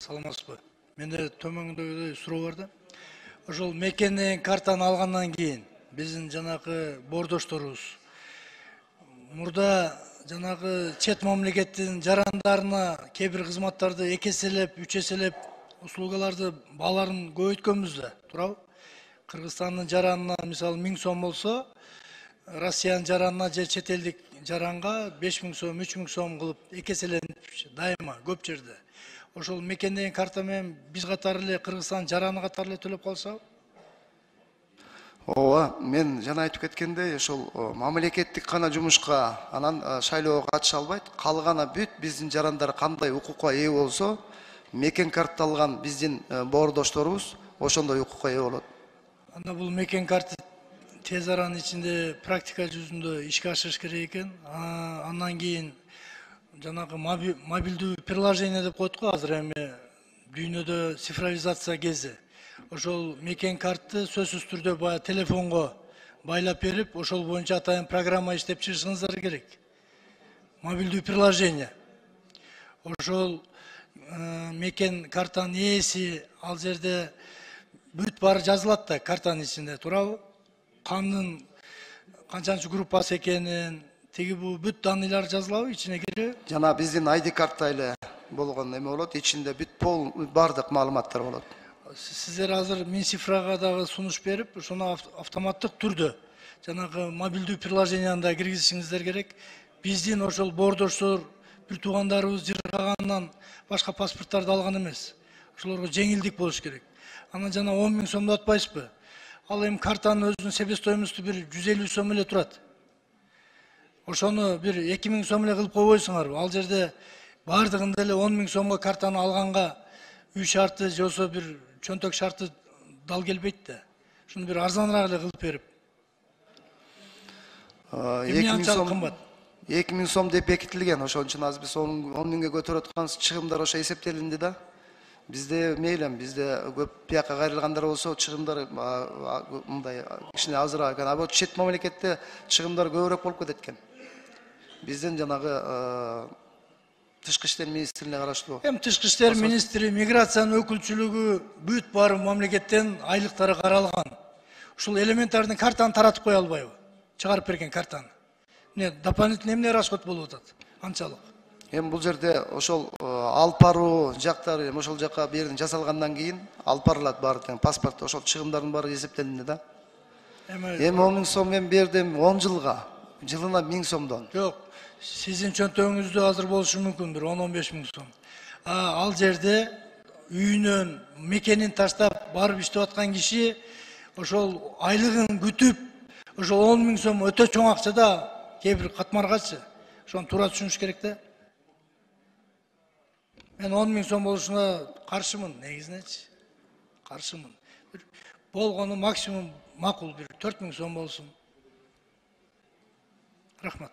Саламатсызбы. Менде төмөндөгүдөй суроо бар да. Ошол мекенден картаны алгандан кийин биздин жанагы боордошторубуз мурда жанагы чет мамлекеттин жарандарына кээ бир кызматтарды 2 эселеп, 3 эселеп услугаларды бааларын көбөйткөнбүз да, туурабы? Кыргызстандын жаранына мисалы 1000 сом болсо, Россиянын жаранына же чет элдик жаранга 5000 сом, 3000 сом кылып 2 эселенип дайыма көп жерде. Ошол мекендеген карта менен биз катары эле Кыргызстан жараны катары эле төлөп калсабы? Ооба, мен жана айтып кеткендей, ошол мамлекеттик гана жумушка, анан шайлоого катыша албайт. Калганы бүт биздин жарандар кандай укукка ээ болсо, мекен карта алган биздин боордошторубуз ошондой укукка ээ болот. Анда бул мекен карта тез аранын ичинде практика жүзүндө ишке ашырыш керек экен. Андан кийин жанагы мобилдүү приложение деп коет го, азыр эми дүйнөдө цифровизация кези. Ошол мекен картты сөзсүз түрдө баягы телефонго байлап берип, ошол боюнча атайын программа иштеп чыгышыңыздар керек. Мобилдүү приложение. Ошол мекен картанын ээси ал жерде бүт баары жазылат да картанын ичинде, туурабы? Кандын канчанчы группасы экенин, тиги бул бүт данныйлар жазылабы ичине кирип? Жана биздин ID карта эле болгон эме болот, ичинде бүт бардык маалыматтар болот. Сиздер азыр Минцифрага дагы сунуш берип, ошону автоматтык түрдө жанагы мобилдүү приложениянда киргизишиңиздер керек. Биздин ошол боордоштор, бир туугандарыбыз жыргагандан башка паспорттарды алган эмес. Ошолорго жеңилдик болуш керек. Анан жана 10 000 сомду атпайсызбы? Ал эми картанын өзүнүн себестоимосту бир 150 сом эле турат. Ошону бир 2000 сом эле кылып койбойсуңарбы? Ал жерде бардыгында эле 10 000 сомго картаны алганга үй шарты же болсо бир чөнтөк шарты дал келбейт да. Шуну бир арзаныраак эле кылып берип. 2000 сом деп бекитилген. Ошон үчүн азыр биз 10 000ге көтөрүп атканбыз, чыгымдар ошо эсептелинди да. Бизде мейли, бизде көп бияка кайрылгандар болсо чыгымдар мындай кичине азыраак экен. А чет мамлекетте чыгымдар көбүрөөк болуп кетет экен. Биздин жанагы Тышкы иштер министрлигине караштуу. Эми Тышкы иштер министри, миграциянын өкүлчүлүгү бүт баары мамлекеттен айлыктары каралган. Ушул элементардын картаны таратып кое албайбы? Чыгарып берген картаны. Эмне дополнительный эмне расход болуп атат? Анчалык. Эми бул жерде ошол алып баруу жактары, эми ошол жакка бердин жасалгандан кийин алып барылат баары тең паспорт, ошол чыгымдардын баары эсептелинди да. Эми 10 000 сом мен бердим 10 жылга. Жылына 1000 сомдон. Жок. Сиздин чөнтөгүңүздө азыр болушу мүмкүн бир 10-15 000 сом. Ал жерде үйүнөн мекенин таштап барып иштеп аткан киши ошол айлыгын күтүп, ошол 10 000 сом өтө чоң акча да кээ бир катмаргачы. Ошону туура түшүнүш керек да. Мен 10 000 сом болушуна каршымын, негизинечи. Каршымын. Болгону максимум макул бир 4 000 сом болсун. Рахмат.